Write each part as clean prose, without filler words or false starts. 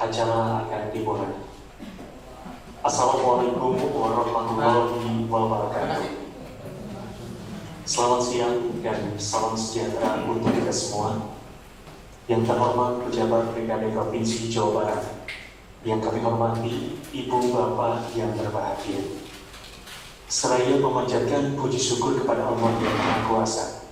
acara akan dimulai. Assalamualaikum warahmatullahi wabarakatuh. Selamat siang dan salam sejahtera untuk kita semua. Yang terhormat pejabat PKD Provinsi Jawa Barat, yang kami hormati Ibu Bapak yang berbahagia. Seraya memanjatkan puji syukur kepada Allah yang Maha Kuasa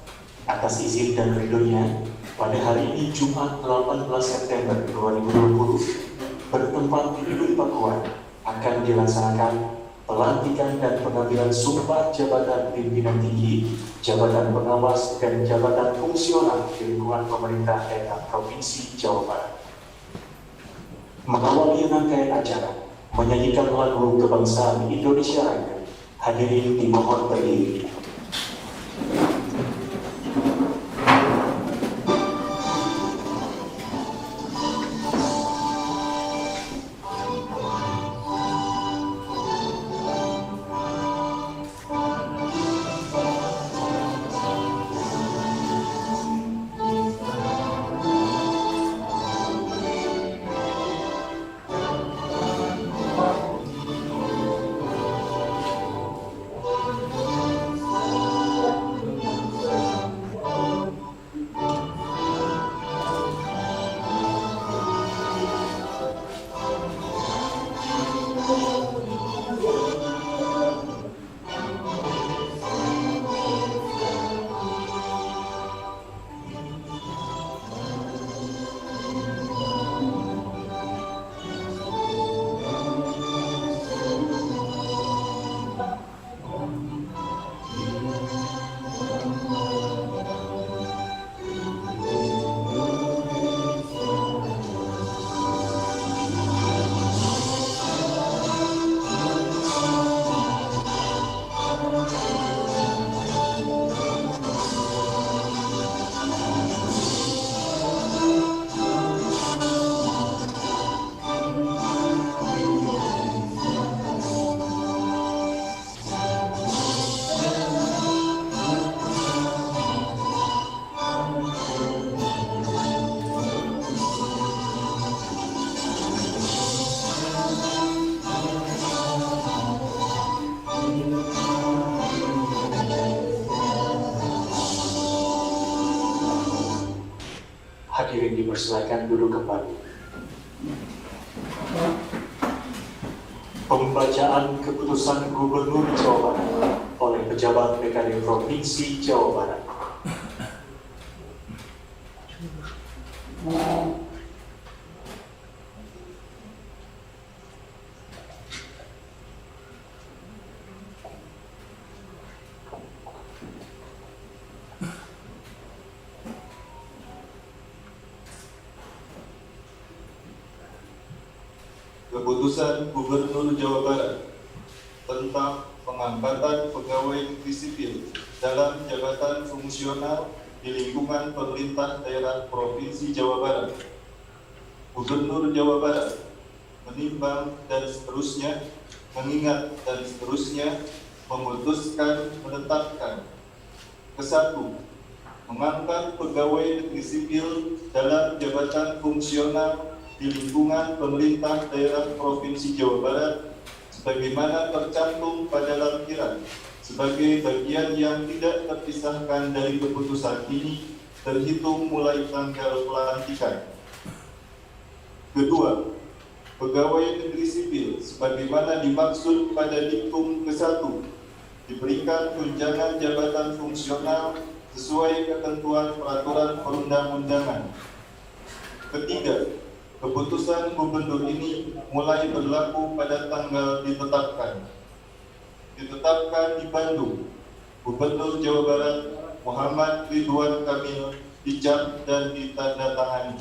atas izin dan ridhonya, pada hari ini Jumat 18 September 2020 bertempat di Gedung Pakuan akan dilaksanakan pelantikan dan pengambilan sumpah jabatan pimpinan tinggi, jabatan pengawas dan jabatan fungsional di lingkungan pemerintah daerah Provinsi Jawa Barat. Mengawali rangkaian acara, menyanyikan lagu kebangsaan Indonesia Raya, hadirin dimohon berdiri. Hadirin dipersilakan duduk kembali. Pembacaan keputusan Gubernur Jawa Barat oleh pejabat PKD Provinsi Jawa Barat. Keputusan Gubernur Jawa Barat tentang pengangkatan pegawai negeri sipil dalam jabatan fungsional di lingkungan pemerintah daerah Provinsi Jawa Barat. Gubernur Jawa Barat menimbang dan seterusnya, mengingat dan seterusnya, memutuskan menetapkan kesatu, mengangkat pegawai negeri sipil dalam jabatan fungsional di lingkungan pemerintah daerah Provinsi Jawa Barat sebagaimana tercantum pada lampiran sebagai bagian yang tidak terpisahkan dari keputusan ini terhitung mulai tanggal pelantikan. Kedua, pegawai negeri sipil sebagaimana dimaksud pada diktum ke-1 diberikan tunjangan jabatan fungsional sesuai ketentuan peraturan perundang-undangan. Ketiga, keputusan gubernur ini mulai berlaku pada tanggal ditetapkan. Ditetapkan di Bandung, Gubernur Jawa Barat Muhammad Ridwan Kamil dicap dan ditandatangani.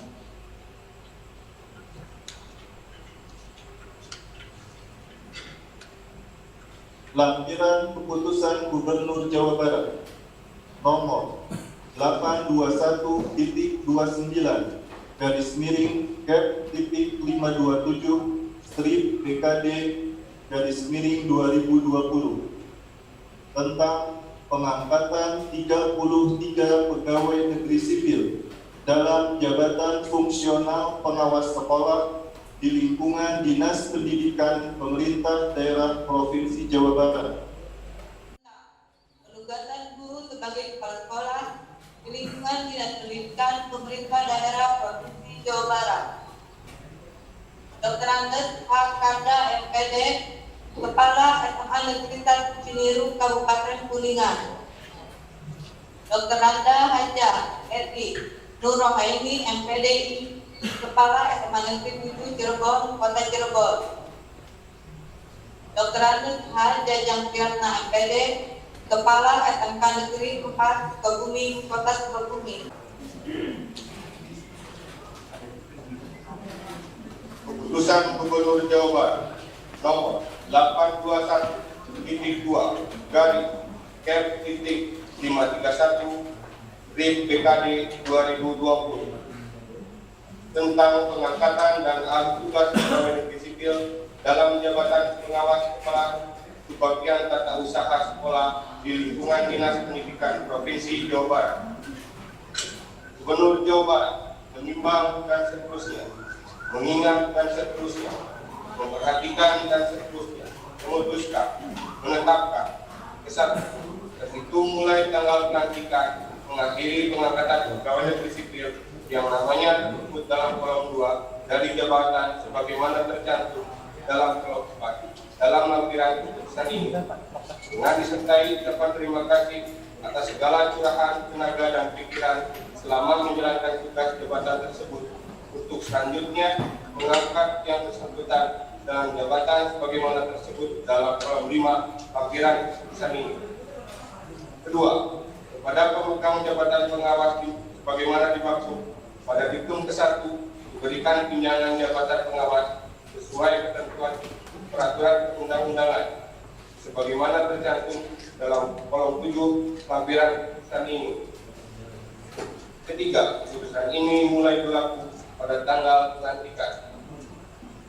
Lampiran keputusan Gubernur Jawa Barat nomor 821.29 garis miring Cap titik 527 strip PKD garis miring 2020 tentang pengangkatan 33 pegawai negeri sipil dalam jabatan fungsional pengawas sekolah di lingkungan Dinas Pendidikan Pemerintah Daerah Provinsi Jawa Barat. Penugasan guru sebagai kepala sekolah di lingkungan Dinas Pendidikan Pemerintah Daerah Provinsi Jawa Barat. Dr. Andes H. Karda, MPD, Kepala SMA Negeri 1 Ciniru, Kabupaten Kuningan. Dr. Randa Haja, RI, Nur Rohaini, MPDI, Kepala SMA Negeri 7 Cirebon, Kota Cirebon. Dr. Andes H. Jajang Piarna, MPD, Kepala SMK Negeri 4 Sukabumi, Kota Sukabumi. Keputusan Gubernur Jawa Barat nomor 821.2 garis Kep.531 RIP BKD 2020 tentang pengangkatan dan alih tugas pegawai negeri sipil dalam jabatan pengawas kepala Subbagian Tata Usaha Sekolah di lingkungan Dinas Pendidikan Provinsi Jawa Barat. Gubernur Jawa Barat menimbang dan seterusnya, mengingat dan seterusnya, memperhatikan dan seterusnya, memutuskan, menetapkan, kesatu, terhitung mulai tanggal pelantikan mengakhiri pengangkatan pegawai negeri sipil yang namanya disebut dalam kolom 2 dari jabatan sebagaimana tercantum dalam kolom 4 dalam lampiran keputusan ini, dengan disertai ucapan terima kasih atas segala curahan tenaga dan pikiran selama menjalankan tugas jabatan tersebut untuk selanjutnya mengangkat yang bersangkutan dalam jabatan sebagaimana tersebut dalam kolom 5 lampiran keputusan ini. Kedua, kepada pemegang jabatan pengawas sebagaimana dimaksud pada diktum ke-1 diberikan tunjangan jabatan pengawas sesuai ketentuan peraturan undang-undangan sebagaimana tercantum dalam kolom 7 lampiran keputusan ini. Ketiga, keputusan ini mulai berlaku pada tanggal pelantikan.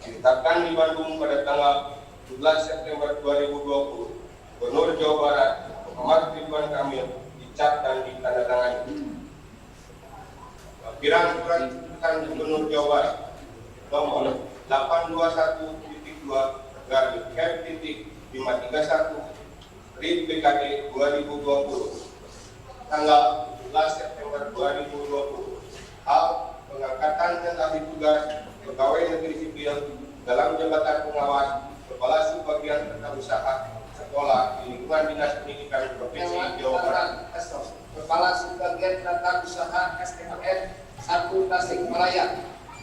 Ditetapkan di Bandung pada tanggal 17 September 2020, Gubernur Jawa Barat Muhammad Ridwan Kamil dicap dan ditandatangani. Lampiran surat keputusan Gubernur Jawa Barat nomor 821.2 garis Kep.531 RIP BKD 2020 tanggal 17 September 2020 hal pengangkatan dan alih tugas pegawai negeri sipil dalam jabatan pengawas kepala Subbagian Tata Usaha Sekolah di lingkungan Dinas Pendidikan Provinsi Jawa Barat. Kepala Subbagian Tata Usaha SMN 1 Tasikmalaya,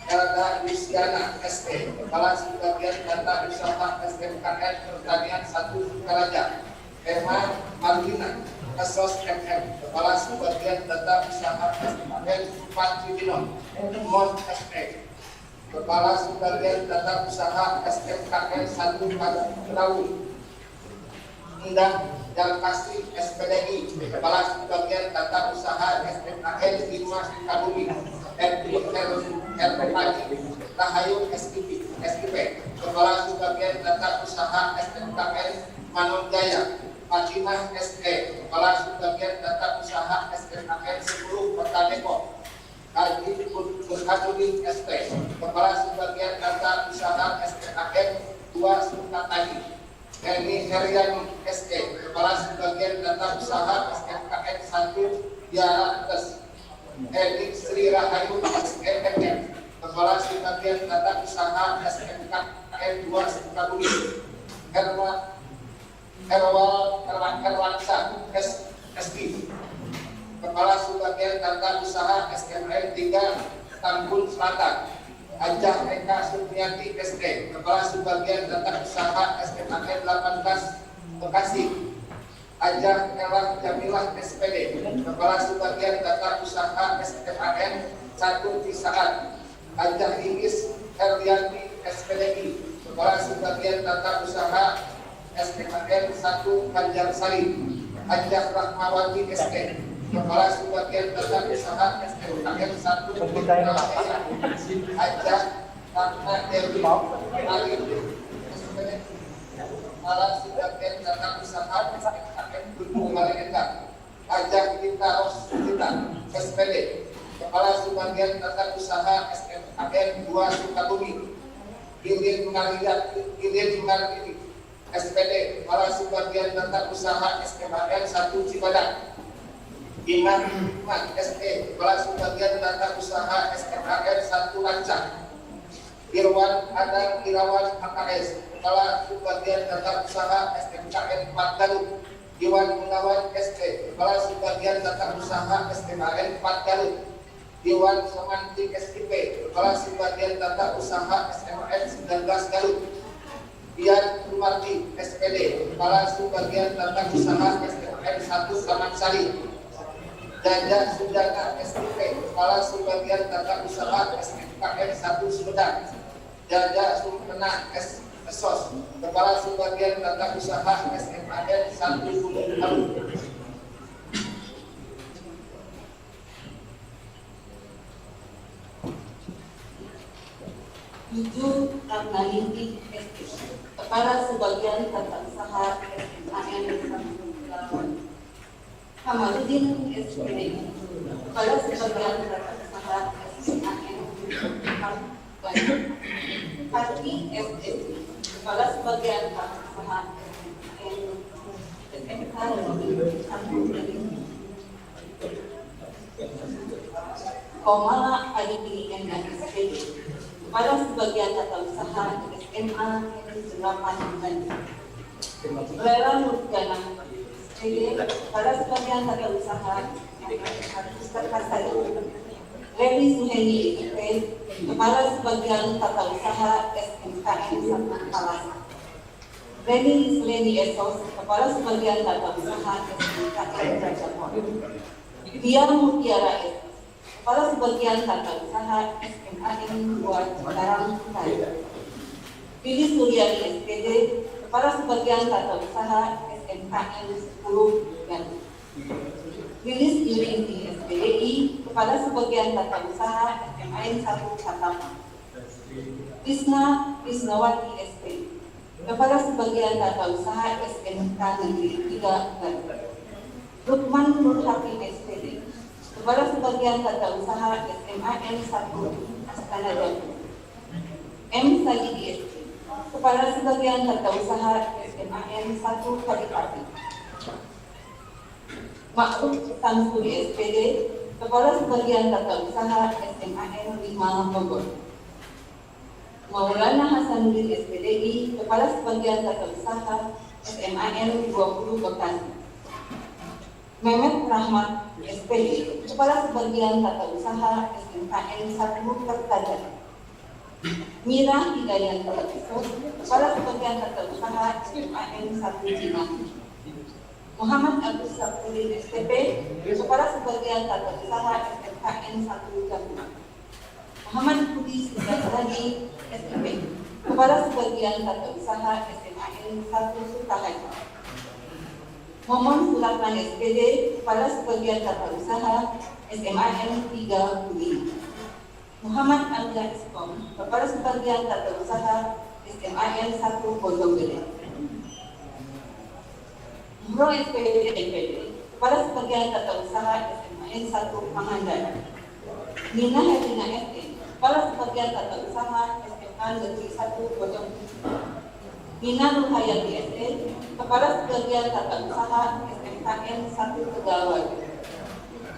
Elda Luciana ST, Kepala Subbagian Tata Usaha SMKN Pertanian 1 Sukaraja, Emma Marlina Kasos MM, Kepala Subbagian Tata Usaha SMKN 4 Cibinong, Mon ST, Kepala Subbagian Tata Usaha SMKN 1 Kerawun, Endang Jalkasri SPDI, Kepala Subbagian Tata Usaha SMKN 5 Sukabumi, RPKI, Rahayu SIP, Kepala Subbagian Tata Usaha SMKN Manonjaya, Fatimah SE, Kepala Subbagian Tata Usaha SMKN 10 Kota Depok, Haji Burhanuddin ST, Kepala Subbagian Tata Usaha SMKN 2 Sukatani, Eni Heriani SE, Kepala Subbagian Tata Usaha SMKN 1 Yarates, Eni Sri Rahayu SMM, Kepala Subbagian Tata Usaha SMKN 2 Sukabumi, Herwansa SD, Kepala Subbagian Tata Usaha SMN 3 Tambun Selatan, Ajah Eka Supriyati SD, Kepala Subbagian Tata Usaha SMN 18 Bekasi, Ajah Ella Jamilah SPD, Kepala Subbagian Tata Usaha SMN 1 Cisaat, Ajah Ingis Herlianti SPDI, Kepala Subbagian Tata Usaha SMKN 1 Banjarsari, Ajah Rahmawati SK, Kepala Subbagian Tata Usaha SMKN 1 Putrajaya, Ajah Ratna Dewi Alim SPD, Kepala Subbagian Tata Usaha SMKN Gunung Baleendah, Ajah Kita Rosita SPD, Kepala Subbagian Tata Usaha SMAN 2 Sukabumi. Dirjen Marketing SPD, Kepala Subbagian Tata Usaha SMAN 1 Cibadak. Iman SE, Kepala Subbagian Tata Usaha SMAN 1 Lancang. Irwan Adang Irawan HKS, Kepala Subbagian Tata Usaha SMKN 4 Garut. Iwan Gunawan SE, Kepala Subbagian Tata Usaha SMAN 4 Garut. Iwan Samanti SIP, Kepala Subbagian Tata Usaha SMAN 19 Garut. Dian Rumarti SPD, Kepala Subbagian Tata Usaha SMAN 1 Samansari. Jaja Sudana SIP, Kepala Subbagian Tata Usaha SMKN 1 Sumedang. Jaja Sumpena SOS, Kepala Subbagian Tata Usaha SMAN 1 Gunung Halu. Tujuh Ramnalinggi SP, Kepala Subbagian Tata Usaha SMAN 1 Hamarudin SPD, Kepala Subbagian Tata Usaha SMAN 4 Hati SSI, Kepala Subbagian Tata Usaha SMK 1 Komala Aditini MN SPD, Kepala Subbagian Tata Usaha SMA 8 Lela Nurgana SPD, Kepala Subbagian Tata Usaha Levi Suheni IP, Kepala Subbagian Tata Usaha SMKN 1 Palasa. Reni Isleni Esos, Kepala Subbagian Tata Usaha SMKN Rajapon. Dia Mutiara S, Kepala Subbagian Tata Usaha SMAN 2 Cikarang Utara. Lili Suryani SPD, Kepala Subbagian Tata Usaha SMKN 10 Garut. Lilis Yurinti SPDI, Kepala Subbagian Tata Usaha SMAN 1 Katama. Krisnawati SP, Kepala Subbagian Tata Usaha SMK Negeri 3 Garut. Lukman Nur Hakim SPD, Kepala Subbagian Tata Usaha SMAN 1 Astana Jatuh. M. Sajidi SP, Kepala Subbagian Tata Usaha SMAN 1 Kadipati. Ma'ruf Samsuri SPD, Kepala Subbagian Tata Usaha SMAN 5 Bogor. Maulana Hasanuddin SPDI, Kepala Subbagian Tata Usaha SMAN 20 Bekasi. Mehmet Rahmat SPD, Kepala Subbagian Tata Usaha SMKN 1 Kertajati. Mira Hidayat Esos, Kepala Subbagian Tata Usaha SMAN 1 Cimahi. Muhammad Agus Sapuddin STP, Kepala Subbagian Tata Usaha SMKN 1 Jakarta. Muhammad Budi Sudasradi STP, Kepala Subbagian Tata Usaha SMAN 1 Sukahaja. Momon Sulaiman SPD, Kepala Subbagian Tata Usaha SMAN 3 Kuning. Muhammad Angga Eskom, Kepala Subbagian Tata Usaha SMAN 1 Pondok Gede. Bro SPD DPD, Kepala Subbagian Tata Usaha SMAN 1 Pangandaran. Nina Herlina SE, Kepala Subbagian Tata Usaha SMA Negeri 1 Bojong. Nina Nurhayati SE, Kepala Subbagian Tata Usaha SMKN 1 Tegalwaru.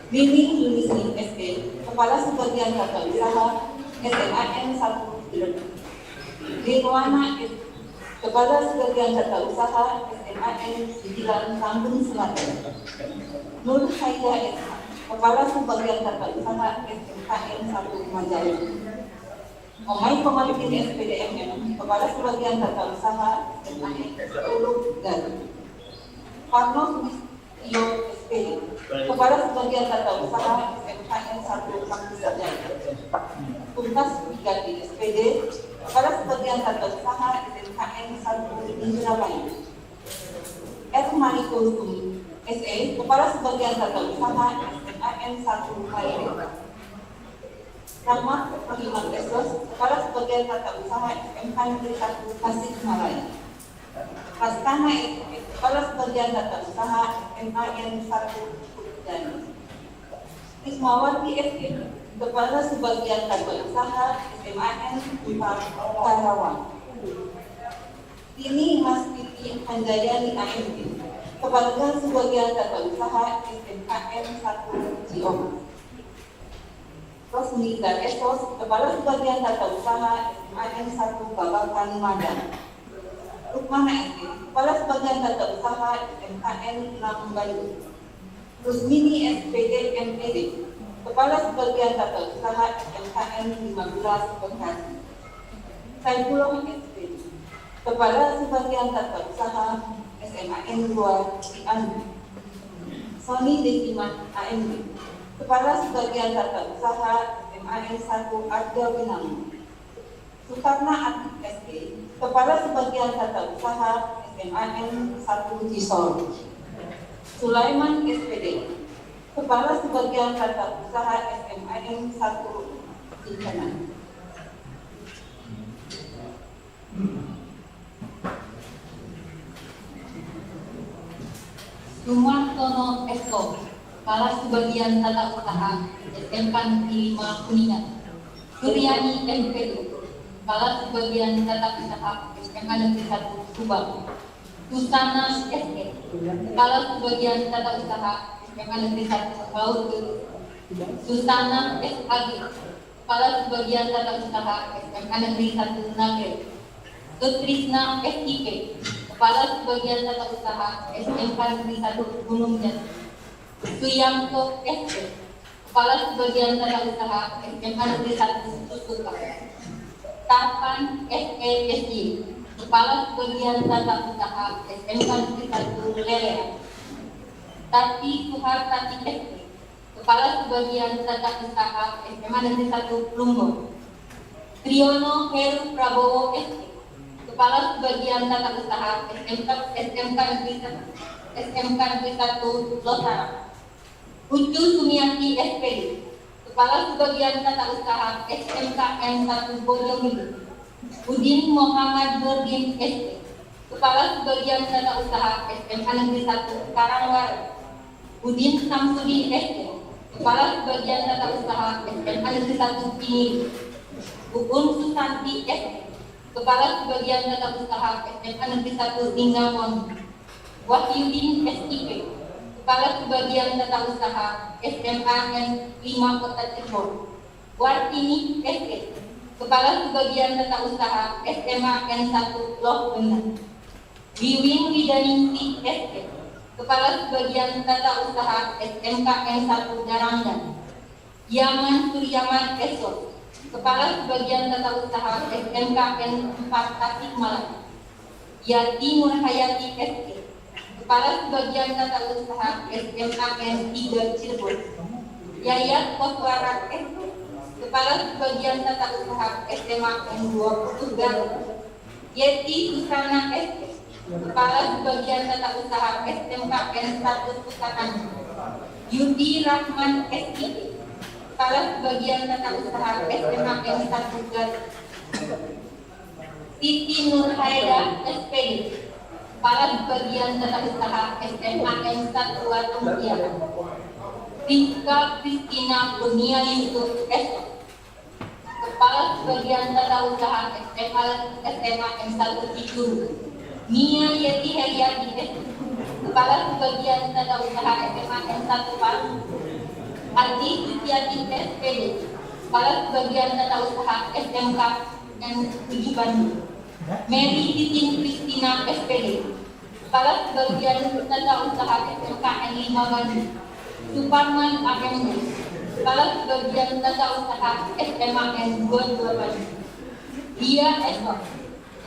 Nini Yunisni SE, Kepala Subbagian Tata Usaha SMAN 1 Cirebon. Nirwana SE, Kepala Subbagian Tata Usaha SMAN 9 Lampung Selatan. Nur Haida SH, Kepala Subbagian Tata Usaha SMKN 1 Majalengka. Omai Komarudin SPDMM, Kepala Subbagian Tata Usaha SMAN 10 Garut. Parno Sulistyo SPD, Kepala Subbagian Tata Usaha SMKN 1 Kampus Jaya. Tuntas Wigati SPD, Kepala Subbagian Tata Usaha SMKN 1 Indramayu. R. Maniko SE, Kepala Subbagian Tata Usaha SMAN 1 Malaysia. Rahmat Rahmat Esos, Kepala Subbagian Tata Usaha SMK Negeri 1 Tasikmalaya. Pastana Kepala Subbagian Tata Usaha SMAN 1 Dani. Rismawati SK, Kepala Sebagian Tata Usaha SMAN 4 Karawang. Ini Mas Titi Hanjayani AMD, Kepala Sebagian Tata Usaha SMKN 1 Ciamis. Rosni Esos, Kepala Sebagian Tata Usaha SMAN 1 Babakan Madang. Rukmana SK, Kepala Sebagian Tata Usaha SMKN 6 Bandung. Rusmini SPD MPD, Kepala Sebagian Tata Usaha SMKN 15 Bekasi. Saifullah SPD, Kepala Sebagian Tata Usaha SMAN 2 Cianjur. Sony Desiman AMD, Kepala Sebagian Tata Usaha SMAN 1 Arga Binang. Sukarna Atik SK, Kepala Sebagian Tata Usaha SMAN 1 Cisol. Sulaiman SPD, Kepala Sebagian Tata Usaha SMAN 1 Cikenang. Sumartono Esko, Kepala Sebagian Tata Usaha SMK Negeri 5 Kuningan. Suryani MPD, Kepala Sebagian Tata Usaha SMK Negeri 1 Subang. Susana SK, Kepala Sebagian Tata Usaha SMK Negeri 1 Laut. Susana SAG, Kepala Sebagian Tata Usaha SMK Negeri 1 Nagreg. Sutrisna SIP, Kepala Sebagian Tata Usaha SMK Negeri 1 Gunung Jati. Suyanto SK, Kepala Sebagian Tata Usaha SMK Negeri 1 Susuka. Tapan SKSI, Kepala Sebagian Tata Usaha SMK Negeri 1 Lelean. Tati Suhartati SK, Kepala Sebagian Tata Usaha SMA Negeri 1 Plumbon. Triyono Heru Prabowo SK, Kepala Sebagian Tata Usaha SMK Negeri 1 Losarang. Ucu Sumiati SPD, Kepala Sebagian Tata Usaha SMKN 1 Bojonggede. Udin Muhammad Nurdin SK, Kepala Sebagian Tata Usaha SMK Negeri 1 Karangwaru. Udin Samsudin SK, Kepala Sebagian Tata Usaha SMK Negeri 1 Piniri. Uun Susanti SK, Kepala Sebagian Tata Usaha SMK Negeri 1 Ingamon. Wahyudin SIP, Kepala Sebagian Tata Usaha SMAN 5 Kota Cirebon. Wartini SK, Kepala Sebagian Tata Usaha SMAN 1 Loh Benar. Wiwin Widaningsi SK, Kepala Sebagian Tata Usaha SMKN 1 Darangdan. Yaman Suryaman Esos, Kepala Sebagian Tata Usaha SMKN 4 Tasikmalaya. Yati Nurhayati SK, Kepala Sebagian Tata Usaha SMAN 3 Cirebon. Yayat Koswara SK, Kepala Sebagian Tata Usaha SMAN 20 Garut. Yeti Susana SK, Kepala Sebagian Tata Usaha SMKN 1 Sukatan. Yudi Rahman SIP, Kepala Sebagian Tata Usaha SMAN 1 Garut. Siti Nurhaida SPD, Kepala Sebagian Tata Usaha SMAN 1 Watumpiara. Rizka Kristina Kurnia Yusuf SK, Kepala Sebagian Tata Usaha SMAN 1 Cikuru. Mia Yeti Heriati SK, Kepala Sebagian Tata Usaha SMAN 1 Palu. Adi Sutiati SPD, Kepala Sebagian Tata Usaha SMKN 7 Bandung. Mary Titin Kristina SPD, Kepala Sebagian Tata Usaha SMKN 5 Bandung. Suparman AMD, Kepala Sebagian Tata Usaha SMAN 22 Bandung. Dia Esok,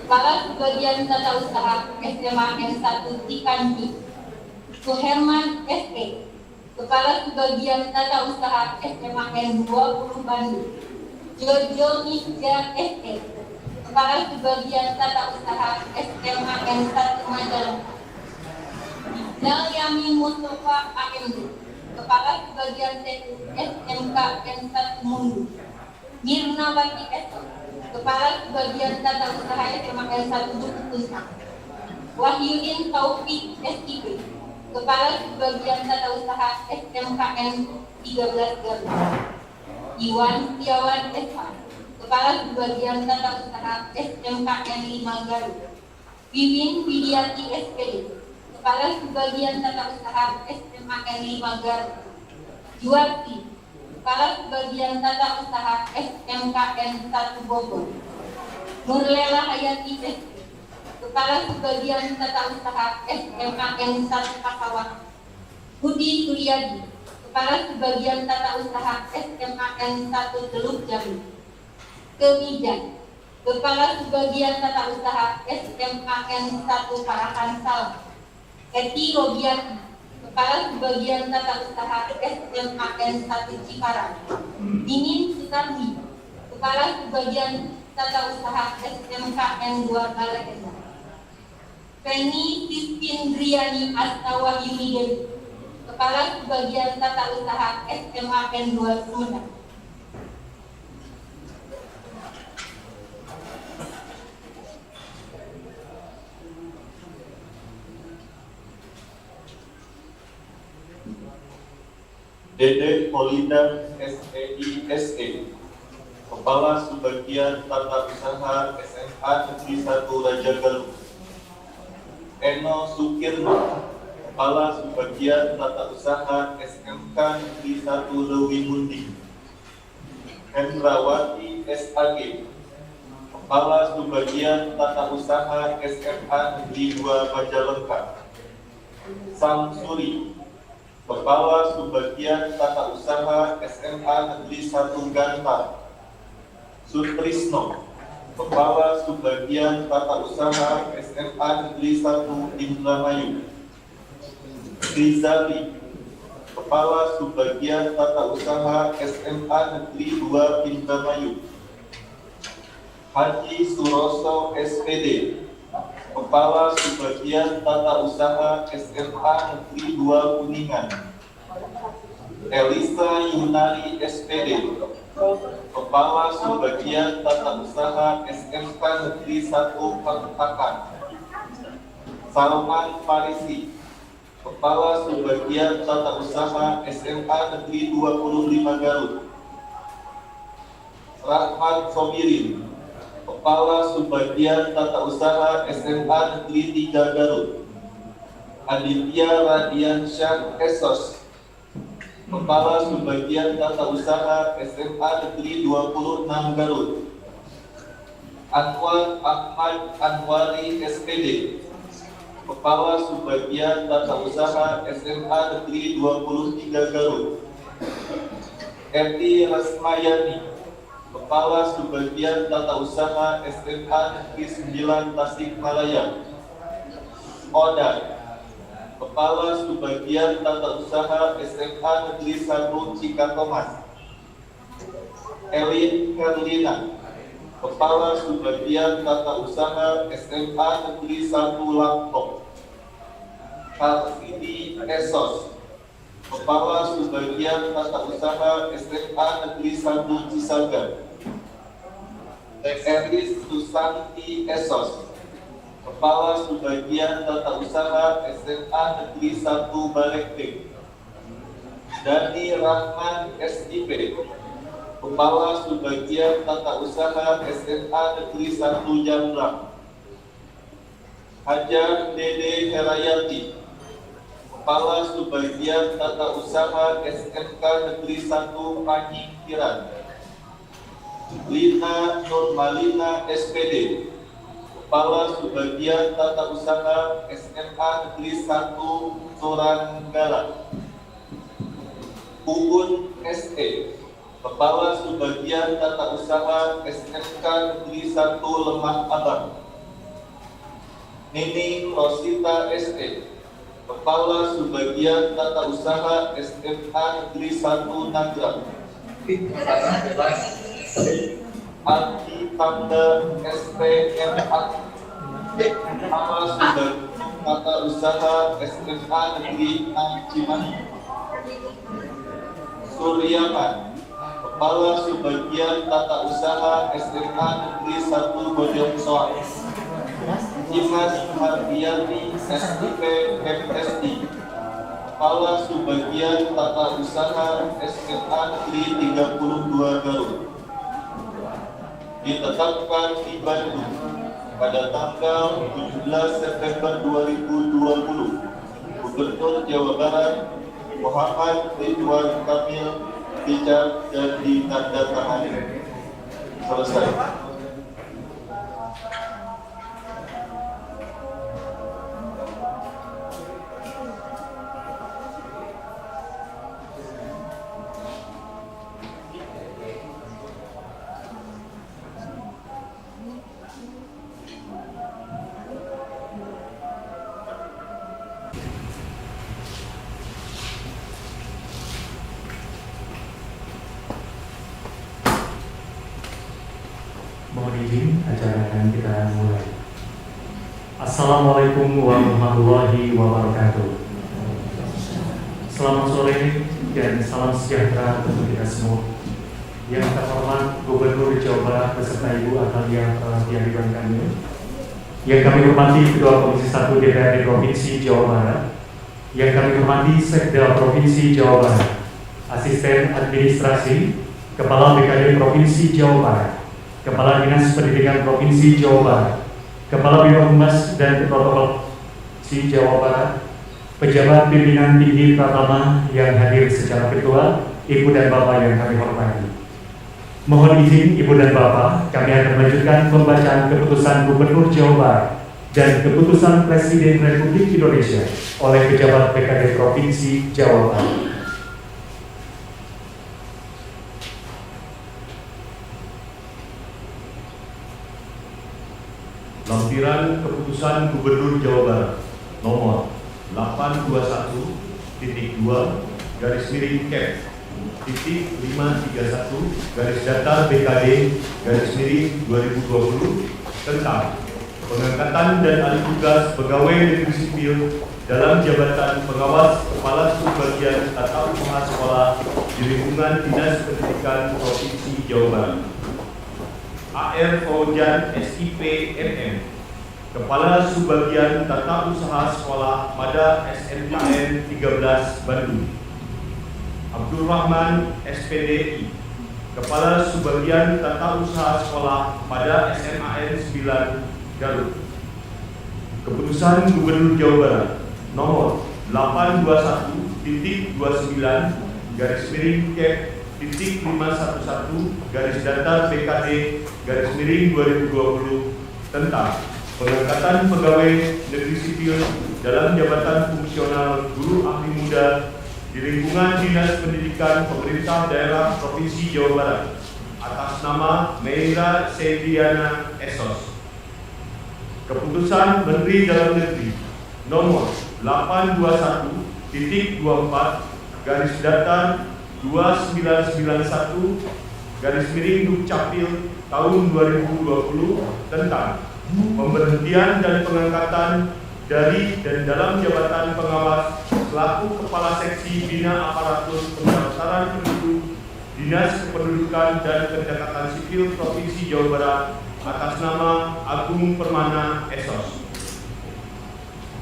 Kepala Sebagian Tata Usaha SMAN 1 Cikanji. Suherman SK, Kepala Sebagian Tata Usaha SMAN 20 Bandung. Jojo Misja SK, Kepala Sebagian Tata Usaha SMAN 1 Majalah. Dalyamin Mustafa AMD, Kepala Sebagian TU SMKN 1 Mundu. Mirna Wati Esok, Kepala Sebagian Tata Usaha SMAN 1 Dukuh. Wahyudin Taufik SIP, Kepala Subbagian Tata Usaha SMKN 13 Garut. Iwan Setiawan SH, Kepala Subbagian Tata Usaha SMKN 5 Garut. Wiwin Widiati SPD, Kepala Subbagian Tata Usaha SMKN 5 Garut. Juwarti, Kepala Subbagian Tata Usaha SMKN 1 Bogor. Nurlela Hayati SD, Kepala Subbagian Tata Usaha SMKN 1 Pasawan. Budi Suryadi, Kepala Subbagian Tata Usaha SMKN 1 Teluk Jambi. Kemijat, Kepala Subbagian Tata Usaha SMKN 1 Parakan Salam. Eti Robiati, Kepala Subbagian Tata Usaha SMKN 1 Cikarang. Ninin Sutarmi, Kepala Subbagian Tata Usaha SMKN 2 Baleendah. Penny Tispindriani Astawayuni Dewi, Kepala Subbagian Tata Usaha SMKN 2 Sumedang. Dede Polinda SEISE, Kepala Subbagian Tata Usaha SMA Negeri 1 Raja Galuh. Eno Sukirno, Kepala Subbagian Tata Usaha SMK Negeri 1 Lewi Mundi. Hendrawati SAG, Kepala Subbagian Tata Usaha SMA Negeri 2 Majalengka. Samsuri, Kepala Subbagian Tata Usaha SMA Negeri 1 Gantar. Sutrisno, Kepala Subbagian Tata Usaha SMA Negeri 1 Indramayu. Rizali, Kepala Subbagian Tata Usaha SMA Negeri 2 Indramayu. Haji Suroso SPD, Kepala Subbagian Tata Usaha SMA Negeri 2 Kuningan. Elisa Yunari SPD, Kepala Subbagian Tata Usaha SMK Negeri 1 Pangkakan. Salman Farisi, Kepala Subbagian Tata Usaha SMA Negeri 25 Garut. Rahmat Sobirin, Kepala Subbagian Tata Usaha SMA Negeri 3 Garut. Aditya Radiansyah Esos, Kepala Subbagian Tata Usaha SMA Negeri 26 Garut. Anwar Ahmad Anwari SPD, Kepala Subbagian Tata Usaha SMA Negeri 23 Garut. Eti Rasmayani, Kepala Subbagian Tata Usaha SMA Negeri 9 Tasikmalaya. Oda, Kepala Subbagian Tata Usaha SMA Negeri 1 Cikatomas. Elin Herlina, Kepala Subbagian Tata Usaha SMA Negeri 1 Lampung. Harsidi Esos, Kepala Subbagian Tata Usaha SMA Negeri 1 Cisaga. Eris Susanti Esos, Kepala Subbagian Tata Usaha SMA Negeri 1 Barekbek. Dani Rahman SIP, Kepala Subbagian Tata Usaha SMA Negeri 1 Jambrang. Hajar Dede Herayati, Kepala Subbagian Tata Usaha SMK Negeri 1 Panjingkiran. Lina Nurmalina SPD, Kepala Subbagian Tata Usaha SMA Negeri 1 Soranggala. Ubun SE, Kepala Subbagian Tata Usaha SMK Negeri 1 Lemah Abang. Nining Rosita SE, Kepala Subbagian Tata Usaha SMA Negeri 1 Nagrak. Adi Tanda SPMA, Kepala Subbagian Tata Usaha SMA Negeri 6 Cimahi. Suryaman, Kepala Subbagian Tata Usaha SMA Negeri 1 Bojongsoang. Dimas Hardiati SIP MSI, Kepala Subbagian Tata Usaha SMA Negeri 32 Garut ditetapkan di Bandung pada tanggal 17 September 2020. Gubernur Jawa Barat Muhammad Ridwan Kamil dicat dan ditandatangani. Selesai. Mohon izin, acara akan kita mulai. Assalamualaikum warahmatullahi wabarakatuh. Selamat sore dan salam sejahtera untuk kita semua. Yang terhormat Gubernur Jawa Barat beserta Ibu Atalia Ridwan Kamil, yang kami hormati Ketua Komisi 1 DPRD Provinsi Jawa Barat, yang kami hormati Sekda Provinsi Jawa Barat, Asisten Administrasi, Kepala BKD Provinsi Jawa Barat, Kepala Dinas Pendidikan Provinsi Jawa Barat, Kepala Biro Humas dan Protokol Provinsi Jawa Barat, pejabat pimpinan tinggi Pratama yang hadir secara virtual, Ibu dan Bapak yang kami hormati. Mohon izin Ibu dan Bapak, kami akan melanjutkan pembacaan keputusan Gubernur Jawa Barat dan keputusan Presiden Republik Indonesia oleh pejabat BKD Provinsi Jawa Barat. Lampiran Keputusan Gubernur Jawa Barat nomor 821.2/531/2020 tentang pengangkatan dan alih tugas pegawai negeri sipil dalam jabatan pengawas kepala subbagian tata usaha sekolah di lingkungan Dinas Pendidikan Provinsi Jawa Barat. AR Faujan SIP MM, Kepala Subbagian Tata Usaha Sekolah Mada SNKN 13 Bandung. Abdul Rahman SPDI, Kepala Subbagian Tata Usaha Sekolah Mada SMAN 9 Garut. Keputusan Gubernur Jawa Barat nomor 821.209/Cap.511/BKD /2020 tentang pengangkatan pegawai negeri sipil dalam jabatan fungsional guru ahli muda di lingkungan Dinas Pendidikan Pemerintah Daerah Provinsi Jawa Barat atas nama Meira Sediana Esos. Keputusan Menteri Dalam Negeri nomor 821.24/2991/Dukcapil tahun 2020 tentang pemberhentian dan pengangkatan dari dan dalam jabatan pengawas selaku Kepala Seksi Bina Aparatur Pendaftaran Penduduk Dinas Kependudukan dan Pencatatan Sipil Provinsi Jawa Barat atas nama Agung Permana Esos.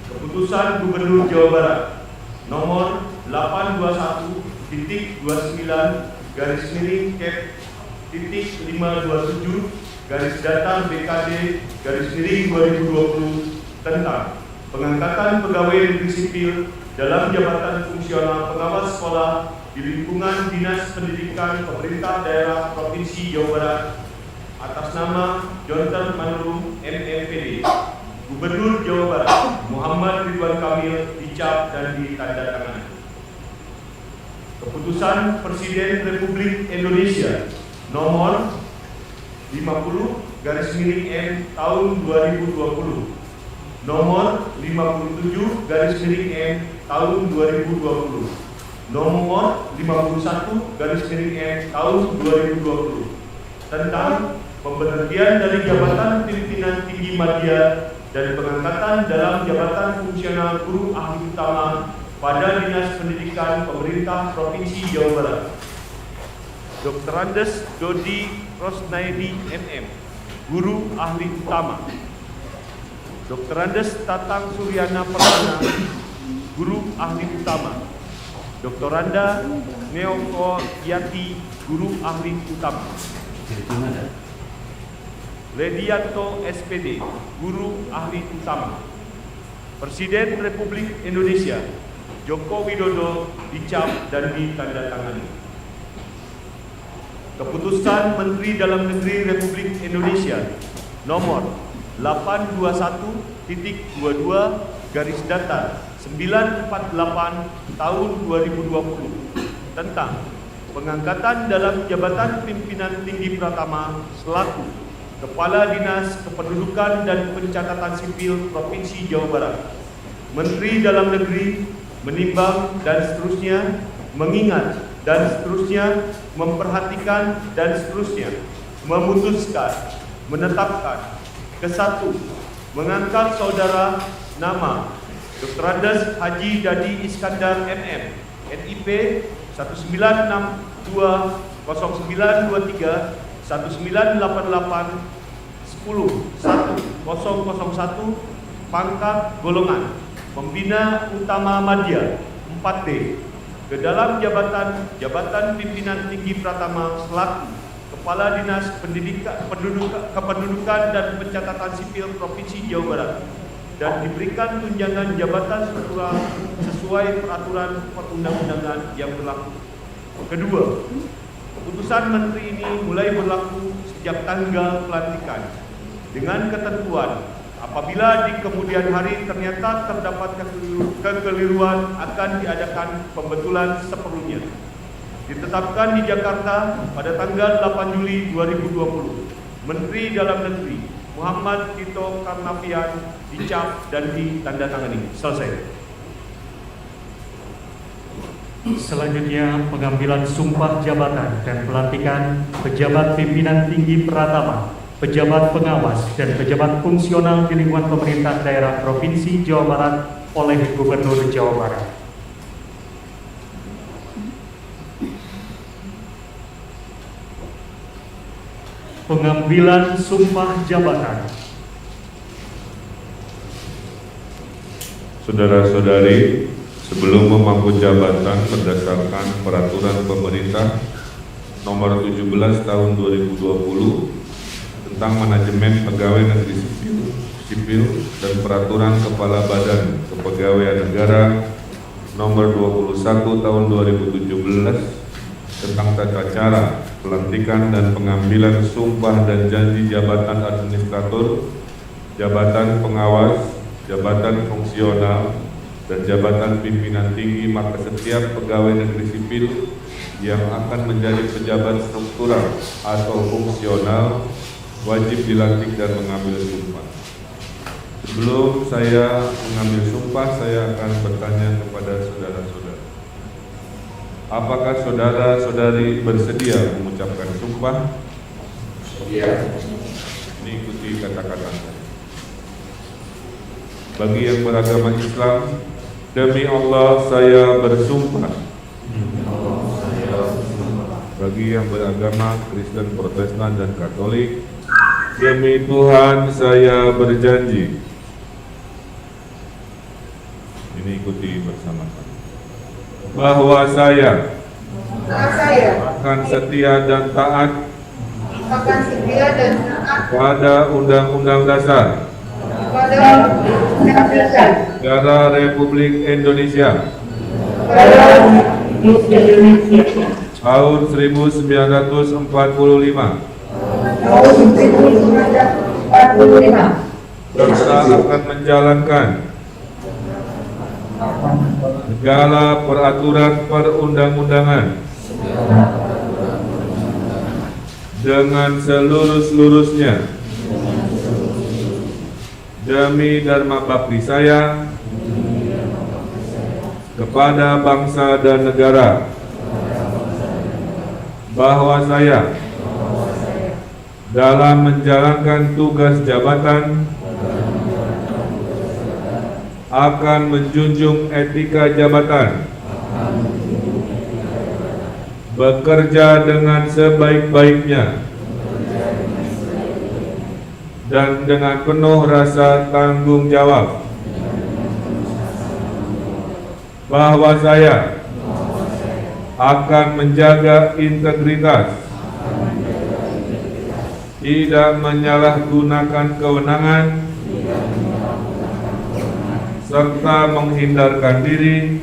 Keputusan Gubernur Jawa Barat nomor 821.209/527/BKD/2020 tentang pengangkatan pegawai negeri sipil dalam jabatan fungsional pengawas sekolah di lingkungan Dinas Pendidikan Pemerintah Daerah Provinsi Jawa Barat atas nama Jonathan Manurung MMPD. Gubernur Jawa Barat Muhammad Ridwan Kamil dicap dan ditandatangani. Keputusan Presiden Republik Indonesia nomor 50/M tahun 2020, nomor 57/M tahun 2020, nomor 51/M tahun 2020 tentang pemberhentian dari jabatan pimpinan tinggi media dan pengangkatan dalam jabatan fungsional guru ahli utama pada Dinas Pendidikan Pemerintah Provinsi Jawa Barat. Dr. Andes Dodi Rosnaidi MM, Guru Ahli Utama. Dr. Andes Tatang Suryana Perdana, Guru Ahli Utama. Dr. Randa Neokoyati, Guru Ahli Utama. Ledianto SPD, Guru Ahli Utama. Presiden Republik Indonesia Joko Widodo dicap dan ditandatangani. Keputusan Menteri Dalam Negeri Republik Indonesia nomor 821.22/948 tahun 2020 tentang pengangkatan dalam jabatan pimpinan tinggi Pratama selaku Kepala Dinas Kependudukan dan Pencatatan Sipil Provinsi Jawa Barat. Menteri Dalam Negeri menimbang dan seterusnya, mengingat dan seterusnya, memperhatikan dan seterusnya, memutuskan, menetapkan, kesatu, mengangkat saudara nama Dr. Andes Haji Dadi Iskandar MM, NIP 19620923 1988 10 pangkat golongan Pembina Utama Madya 4D ke dalam jabatan pimpinan tinggi Pratama selaku Kepala Dinas Kependudukan dan Pencatatan Sipil Provinsi Jawa Barat dan diberikan tunjangan jabatan struktural sesuai peraturan perundang-undangan yang berlaku. Kedua, keputusan Menteri ini mulai berlaku sejak tanggal pelantikan dengan ketentuan apabila di kemudian hari ternyata terdapat kekeliruan akan diadakan pembetulan seperlunya. Ditetapkan di Jakarta pada tanggal 8 Juli 2020. Menteri Dalam Negeri Muhammad Tito Karnavian dicap dan ditandatangani. Selesai. Selanjutnya pengambilan sumpah jabatan dan pelantikan pejabat pimpinan tinggi Pratama, pejabat pengawas dan pejabat fungsional di lingkungan pemerintah daerah Provinsi Jawa Barat oleh Gubernur Jawa Barat. Pengambilan sumpah jabatan. Saudara-saudari, sebelum memangku jabatan berdasarkan peraturan pemerintah nomor 17 tahun 2020 tentang manajemen pegawai negeri sipil dan peraturan kepala badan kepegawaian negara nomor 21 tahun 2017 tentang tata cara pelantikan dan pengambilan sumpah dan janji jabatan administrator, jabatan pengawas, jabatan fungsional, dan jabatan pimpinan tinggi, maka setiap pegawai negeri sipil yang akan menjadi pejabat struktural atau fungsional wajib dilantik dan mengambil sumpah. Sebelum saya mengambil sumpah, saya akan bertanya kepada saudara-saudara. Apakah saudara-saudari bersedia mengucapkan sumpah? Iya. Ini ikuti kata-kata saya. Bagi yang beragama Islam, demi Allah saya bersumpah. Bagi yang beragama Kristen, Protestan, dan Katolik, demi Tuhan saya berjanji. Ini ikuti bersama-sama. Bahwa saya akan setia dan taat pada Undang-Undang Dasar Negara Republik Indonesia tahun 1945 serta akan menjalankan segala peraturan perundang-undangan dengan seluruh-seluruhnya demi dharma bakti saya kepada bangsa dan negara, bahwa saya dalam menjalankan tugas jabatan akan menjunjung etika jabatan, bekerja dengan sebaik-baiknya dan dengan penuh rasa tanggung jawab bahwa saya akan menjaga integritas, tidak menyalahgunakan kewenangan, serta menghindarkan diri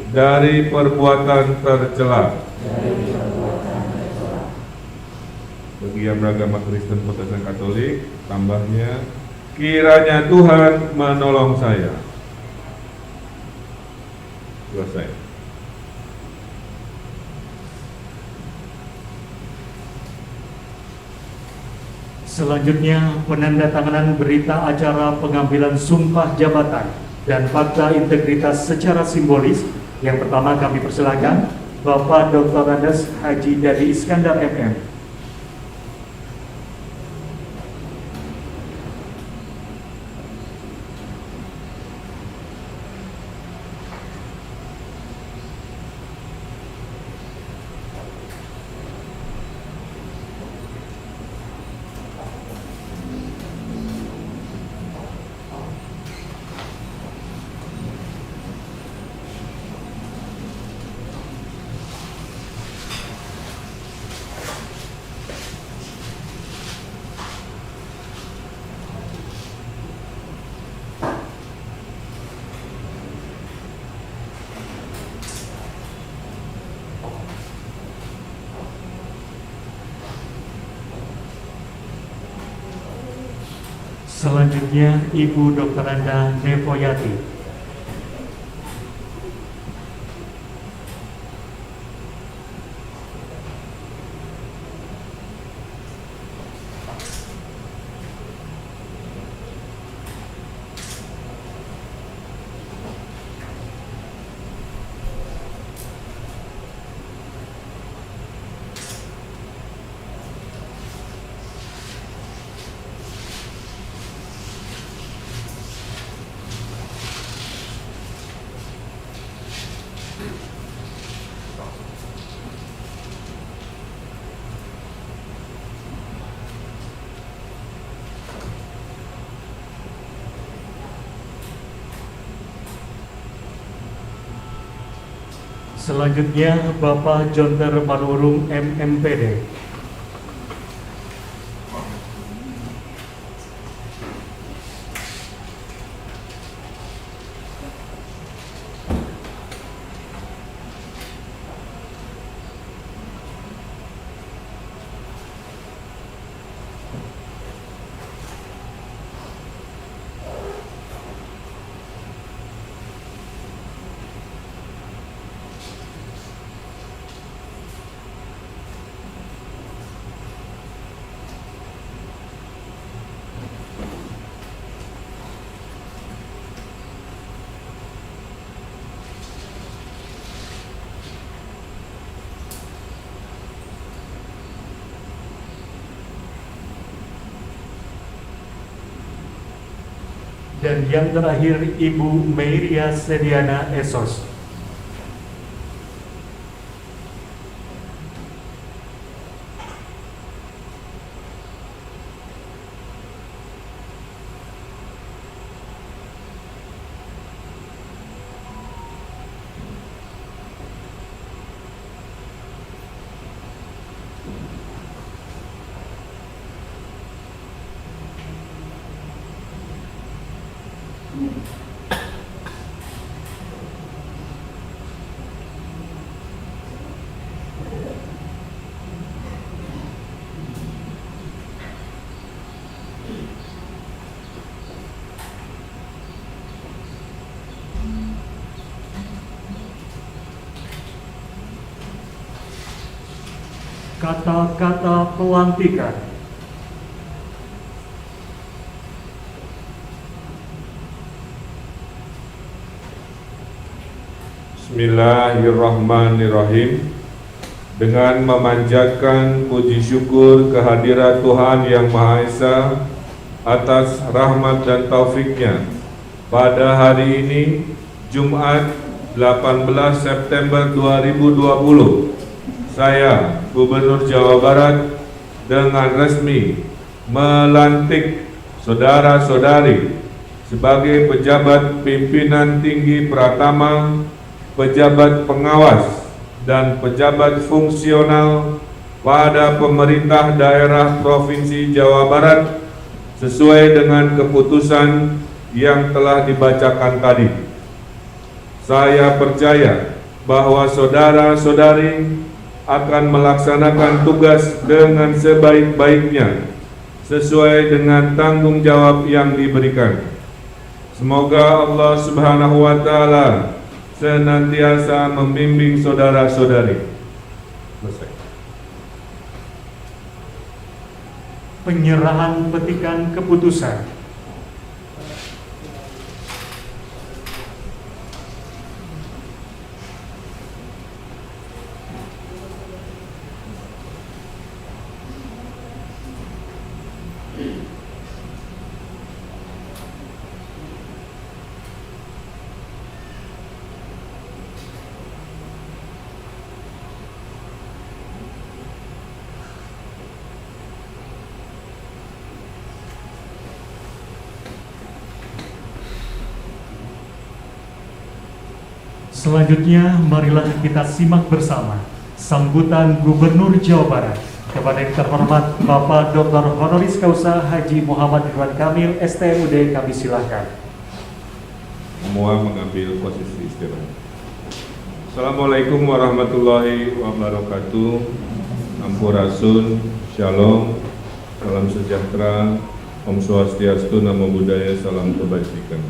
dari perbuatan tercela. Bagi yang beragama Kristen, Protestan, Katolik, tambahnya, kiranya Tuhan menolong saya. Selesai. Selanjutnya, penandatanganan berita acara pengambilan sumpah jabatan dan fakta integritas secara simbolis. Yang pertama kami persilakan Bapak Dr. Andes Haji Dadi Iskandar MM. Selanjutnya Ibu Dr. Anda Nevoyati. Selanjutnya Bapak Jonter Manurung MMPD. Dan yang terakhir Ibu Meiria Sediana Esos. Kata-kata pelantikan. Bismillahirrahmanirrahim. Dengan memanjatkan puji syukur kehadirat Tuhan Yang Maha Esa atas rahmat dan taufiknya, pada hari ini Jumat 18 September 2020, saya Gubernur Jawa Barat dengan resmi melantik saudara-saudari sebagai pejabat pimpinan tinggi Pratama, pejabat pengawas, dan pejabat fungsional pada pemerintah daerah Provinsi Jawa Barat sesuai dengan keputusan yang telah dibacakan tadi. Saya percaya bahwa saudara-saudari akan melaksanakan tugas dengan sebaik-baiknya sesuai dengan tanggung jawab yang diberikan. Semoga Allah Subhanahu wa Ta'ala senantiasa membimbing saudara-saudari. Selesai. Penyerahan petikan keputusan. Selanjutnya, marilah kita simak bersama sambutan Gubernur Jawa Barat kepada yang terhormat Bapak Dr. Honoris Causa Haji Muhammad Ridwan Kamil, STMUD. Kami silakan. Semua mengambil posisi istirahat. Assalamualaikum warahmatullahi wabarakatuh. Ampurasun, Shalom, salam sejahtera, Om Swastiastu, Namo Buddhaya, salam kebajikan.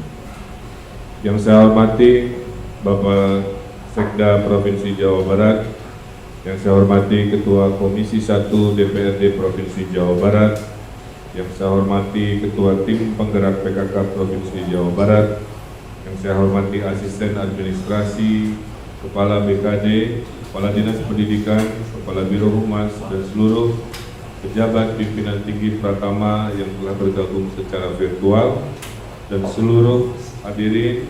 Yang saya hormati Bapak Sekda Provinsi Jawa Barat, yang saya hormati Ketua Komisi 1 DPRD Provinsi Jawa Barat, yang saya hormati Ketua Tim Penggerak PKK Provinsi Jawa Barat, yang saya hormati Asisten Administrasi, Kepala BKD, Kepala Dinas Pendidikan, Kepala Biro Humas, dan seluruh pejabat pimpinan tinggi Pratama yang telah bergabung secara virtual, dan seluruh hadirin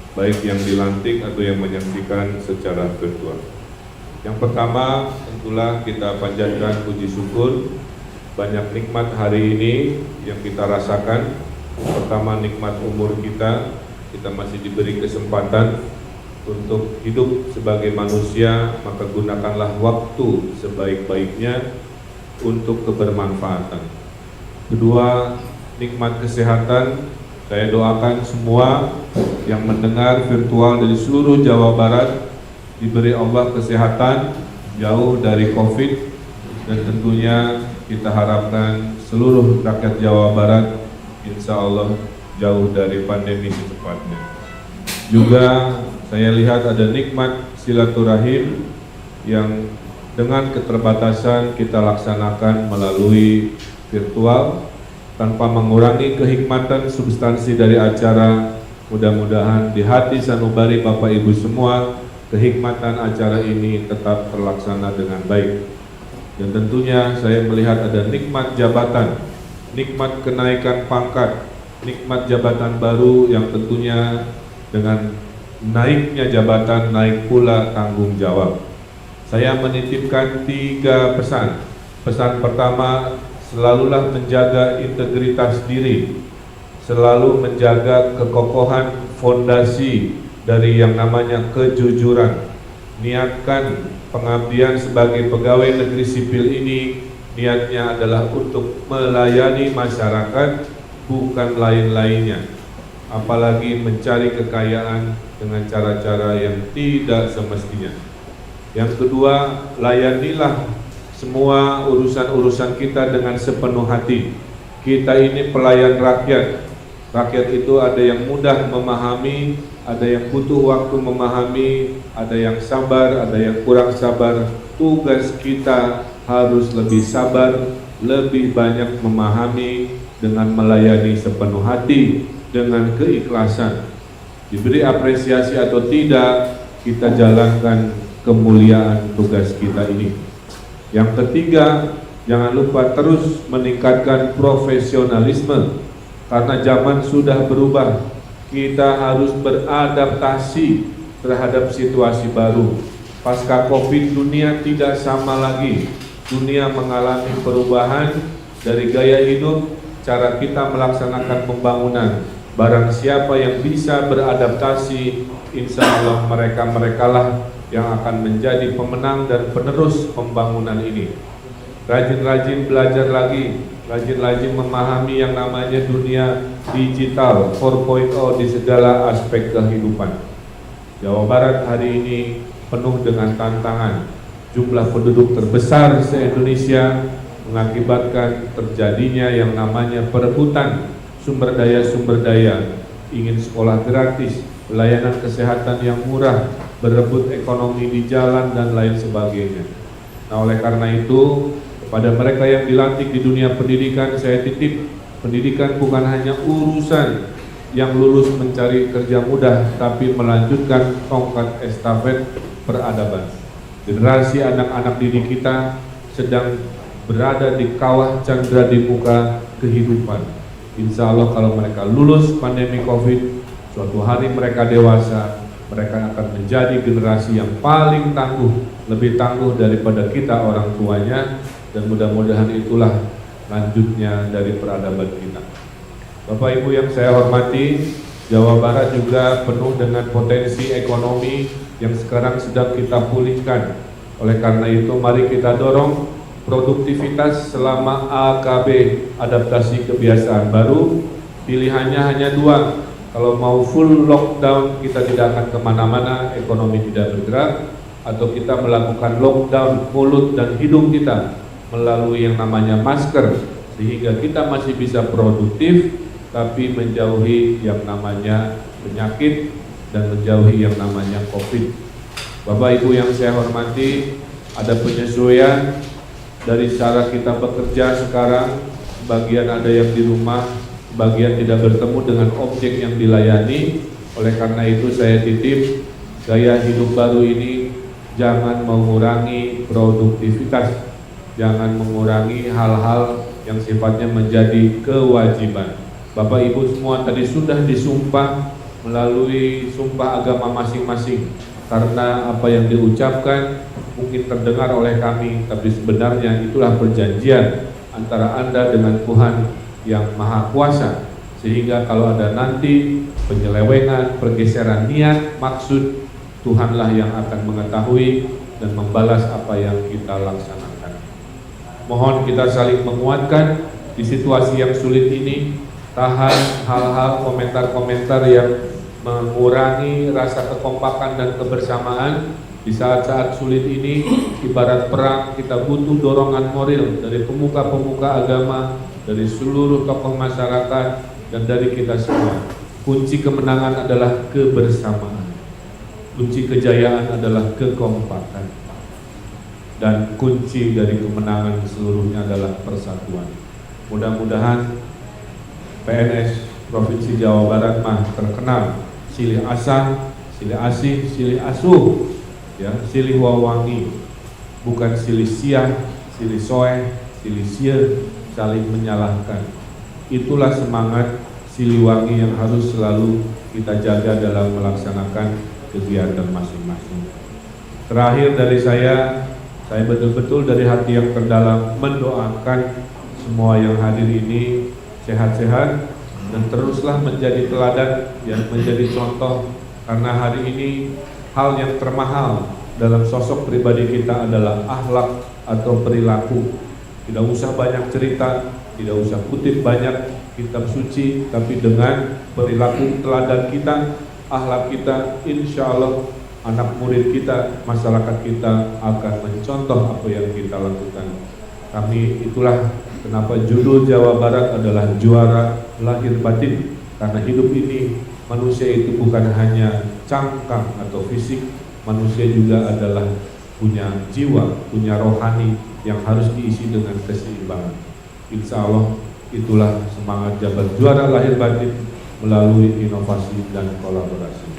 baik yang dilantik atau yang menyaksikan secara virtual. Yang pertama, tentulah kita panjatkan puji syukur banyak nikmat hari ini yang kita rasakan. Pertama, nikmat umur kita masih diberi kesempatan untuk hidup sebagai manusia, maka gunakanlah waktu sebaik-baiknya untuk kebermanfaatan. Kedua, nikmat kesehatan. Saya doakan semua yang mendengar virtual dari seluruh Jawa Barat diberi Allah kesehatan, jauh dari COVID, dan tentunya kita harapkan seluruh rakyat Jawa Barat insya Allah jauh dari pandemi secepatnya. Juga saya lihat ada nikmat silaturahim yang dengan keterbatasan kita laksanakan melalui virtual tanpa mengurangi kehikmatan substansi dari acara. Mudah-mudahan di hati sanubari Bapak Ibu semua, kehikmatan acara ini tetap terlaksana dengan baik. Dan tentunya saya melihat ada nikmat jabatan, nikmat kenaikan pangkat, nikmat jabatan baru yang tentunya dengan naiknya jabatan naik pula tanggung jawab. Saya menitipkan 3 pesan. Pesan pertama, selalulah menjaga integritas diri, selalu menjaga kekokohan fondasi dari yang namanya kejujuran. Niatkan pengabdian sebagai pegawai negeri sipil ini, niatnya adalah untuk melayani masyarakat, bukan lain-lainnya. Apalagi mencari kekayaan dengan cara-cara yang tidak semestinya. Yang kedua, layanilah semua urusan-urusan kita dengan sepenuh hati. Kita ini pelayan rakyat. Rakyat itu ada yang mudah memahami, ada yang butuh waktu memahami, ada yang sabar, ada yang kurang sabar. Tugas kita harus lebih sabar, lebih banyak memahami dengan melayani sepenuh hati, dengan keikhlasan. Diberi apresiasi atau tidak, kita jalankan kemuliaan tugas kita ini. Yang ketiga, jangan lupa terus meningkatkan profesionalisme, karena zaman sudah berubah. Kita harus beradaptasi terhadap situasi baru. Pasca COVID, dunia tidak sama lagi. Dunia mengalami perubahan dari gaya hidup, cara kita melaksanakan pembangunan. Barang siapa yang bisa beradaptasi, insya Allah mereka-merekalah yang akan menjadi pemenang dan penerus pembangunan ini. Rajin-rajin belajar lagi, rajin-rajin memahami yang namanya dunia digital 4.0 di segala aspek kehidupan. Jawa Barat hari ini penuh dengan tantangan. Jumlah penduduk terbesar se-Indonesia mengakibatkan terjadinya yang namanya perebutan sumber daya, ingin sekolah gratis, pelayanan kesehatan yang murah, berebut ekonomi di jalan dan lain sebagainya. Nah, oleh karena itu, kepada mereka yang dilantik di dunia pendidikan, saya titip, pendidikan bukan hanya urusan yang lulus mencari kerja mudah, tapi melanjutkan tongkat estafet peradaban. Generasi anak-anak didik kita sedang berada di kawah candra di muka kehidupan. Insya Allah kalau mereka lulus pandemi COVID, suatu hari mereka dewasa, mereka akan menjadi generasi yang paling tangguh, lebih tangguh daripada kita orang tuanya, dan mudah-mudahan itulah lanjutnya dari peradaban kita. Bapak Ibu yang saya hormati, Jawa Barat juga penuh dengan potensi ekonomi yang sekarang sedang kita pulihkan. Oleh karena itu mari kita dorong produktivitas selama AKB, adaptasi kebiasaan baru. Pilihannya hanya dua, kalau mau full lockdown kita tidak akan kemana-mana, ekonomi tidak bergerak, atau kita melakukan lockdown mulut dan hidung kita melalui yang namanya masker, sehingga kita masih bisa produktif tapi menjauhi yang namanya penyakit dan menjauhi yang namanya COVID. Bapak Ibu yang saya hormati, ada penyesuaian dari cara kita bekerja sekarang. Sebagian ada yang di rumah, sebagian tidak bertemu dengan objek yang dilayani. Oleh karena itu saya titip, gaya hidup baru ini jangan mengurangi produktivitas, jangan mengurangi hal-hal yang sifatnya menjadi kewajiban. Bapak Ibu semua tadi sudah disumpah melalui sumpah agama masing-masing, karena apa yang diucapkan mungkin terdengar oleh kami, tapi sebenarnya itulah perjanjian antara Anda dengan Tuhan yang Maha Kuasa, sehingga kalau ada nanti penyelewengan, pergeseran niat, maksud, Tuhanlah yang akan mengetahui dan membalas apa yang kita laksanakan. Mohon kita saling menguatkan di situasi yang sulit ini. Tahan hal-hal, komentar-komentar yang mengurangi rasa kekompakan dan kebersamaan. Di saat-saat sulit ini, ibarat perang, kita butuh dorongan moral dari pemuka-pemuka agama, dari seluruh tokoh masyarakat, dan dari kita semua. Kunci kemenangan adalah kebersamaan, kunci kejayaan adalah kekompakan, dan kunci dari kemenangan seluruhnya adalah persatuan. Mudah-mudahan PNS Provinsi Jawa Barat mah terkenal silih asah, silih asih, silih asuh, ya, silih wawangi, bukan silih siah, silih soeh, silih sia, saling menyalahkan. Itulah semangat Siliwangi yang harus selalu kita jaga dalam melaksanakan kegiatan masing-masing. Terakhir dari saya betul-betul dari hati yang terdalam mendoakan semua yang hadir ini sehat-sehat dan teruslah menjadi teladan, yang menjadi contoh, karena hari ini hal yang termahal dalam sosok pribadi kita adalah akhlak atau perilaku. Tidak usah banyak cerita, tidak usah kutip banyak kitab suci, tapi dengan perilaku teladan kita, akhlak kita, insya Allah anak murid kita, masyarakat kita akan mencontoh apa yang kita lakukan. Kami itulah kenapa judul Jawa Barat adalah juara lahir batin, karena hidup ini manusia itu bukan hanya cangkang atau fisik, manusia juga adalah punya jiwa, punya rohani yang harus diisi dengan keseimbangan. Insya Allah itulah semangat Jabar juara lahir batin melalui inovasi dan kolaborasi.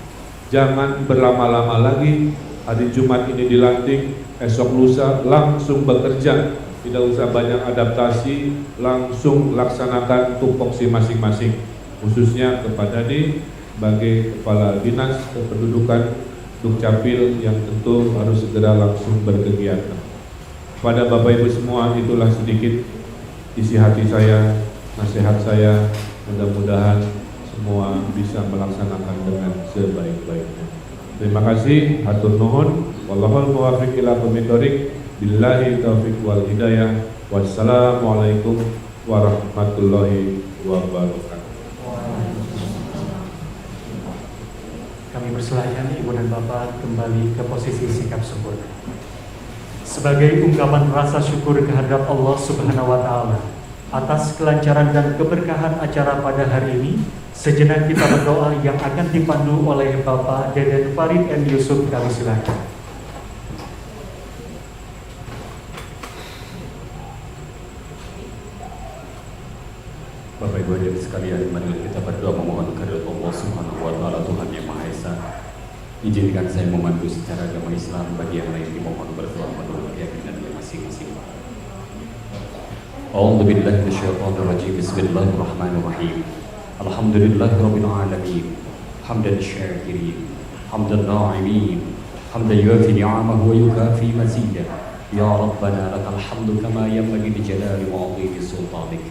Jangan berlama-lama lagi, hari Jumat ini dilantik, esok lusa langsung bekerja. Tidak usah banyak adaptasi, langsung laksanakan tupoksi masing-masing. Khususnya kepada sebagai Kepala Dinas Kependudukan Dukcapil yang tentu harus segera langsung berkegiatan. Pada Bapak Ibu semua, itulah sedikit isi hati saya, nasihat saya. Mudah-mudahan semua bisa melaksanakan dengan sebaik-baiknya. Terima kasih, hatur nuhun, wallahul muwaffiq ila aqwamit thoriq, billahi taufiq wal hidayah. Wassalamualaikum warahmatullahi wabarakatuh. Kami persilahkan Ibu dan Bapak kembali ke posisi sikap syukur. Sebagai ungkapan rasa syukur kehadrat Allah Subhanahu wa Ta'ala atas kelancaran dan keberkahan acara pada hari ini, sejenak kita berdoa yang akan dipandu oleh Bapak Deden Farid M. Yusuf. Kami silakan. Bapak Ibu hadirin sekalian, mari kita berdoa memohon kehadirat Allah Subhanahu wa Ta'ala, Tuhan yang Maha Esa. Izinkan saya memandu secara agama Islam, bagi yang lain dimohon berdoa menurut keyakinannya masing-masing. A'udzu billahi minasyaitonir rajim. Bismillahirrahmanirrahim. Alhamdulillahirabbil alamin. Hamdan syakirin, hamdan na'imin, hamdan yuwafi ni'amahu wa yukafi mazidah. Ya Rabbana lakal hamdu kama yanbaghi li jalali wa 'azimi sultanik.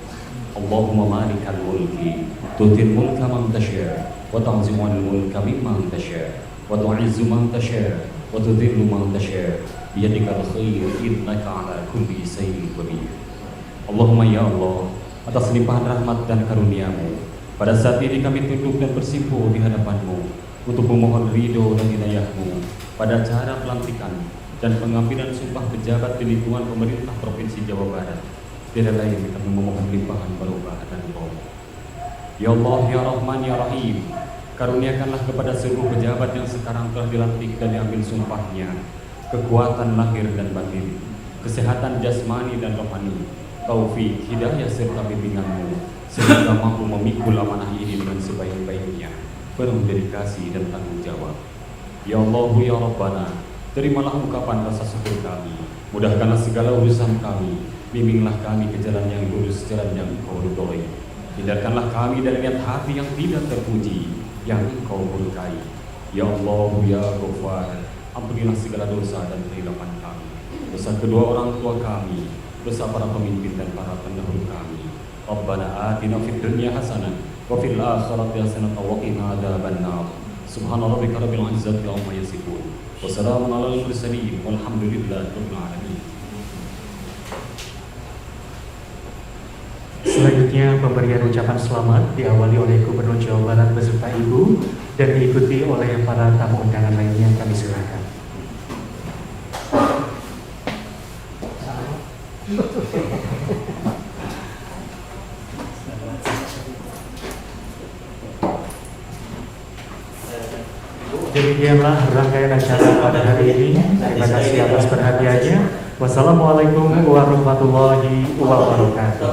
Allahumma malikal mulki tu'til mulka man tasha' wa tanzi'ul mulka mimman tasha' wa tu'izzu man tasha' wa tudhillu man tasha' biyadikal khair innaka 'ala kulli shay'in qadir. Allahumma ya Allah, atas limpahan rahmat dan karunia-Mu, pada saat ini kami tunduk dan bersimpuh di hadapan-Mu untuk memohon ridho dan hidayah-Mu pada acara pelantikan dan pengambilan sumpah pejabat di lingkungan pemerintah Provinsi Jawa Barat. Tiada lain kami memohon limpahan barokah dan rahmat. Ya Allah, ya Rahman, ya Rahim, karuniakanlah kepada seluruh pejabat yang sekarang telah dilantik dan diambil sumpahnya kekuatan lahir dan batin, kesehatan jasmani dan rohani, taufik, hidayah serta bimbingan-Mu sehingga mampu memikul amanah ini dengan sebaik-baiknya, penuh dedikasi dan tanggung jawab. Ya Allah, ya Rabbana, terimalah ungkapan rasa syukur kami, mudahkanlah segala urusan kami, bimbinglah kami ke jalan yang lurus, jalan yang Engkau ridhoi. Hindarkanlah kami dari niat hati yang tidak terpuji, yang Engkau murkai. Ya Allah, ya Ghaffar, ampunilah segala dosa dan kehilapan kami, dosa kedua orang tua kami, dosa para pemimpin dan para pendahulu kami. Rabbana atina fid dunya hasanah wa fil akhirati hasanah wa qina adzabannar. Subhana rabbika rabbil izzati amma yasifun. Wassalamun alal mursalin walhamdulillahi rabbil alamin. Selanjutnya pemberian ucapan selamat diawali oleh Gubernur Jawa Barat beserta Ibu dan diikuti oleh para tamu undangan lainnya. Kami silakan. Demikianlah rangkaian acara pada hari ini. Terima kasih atas perhatiannya. Wassalamualaikum warahmatullahi wabarakatuh.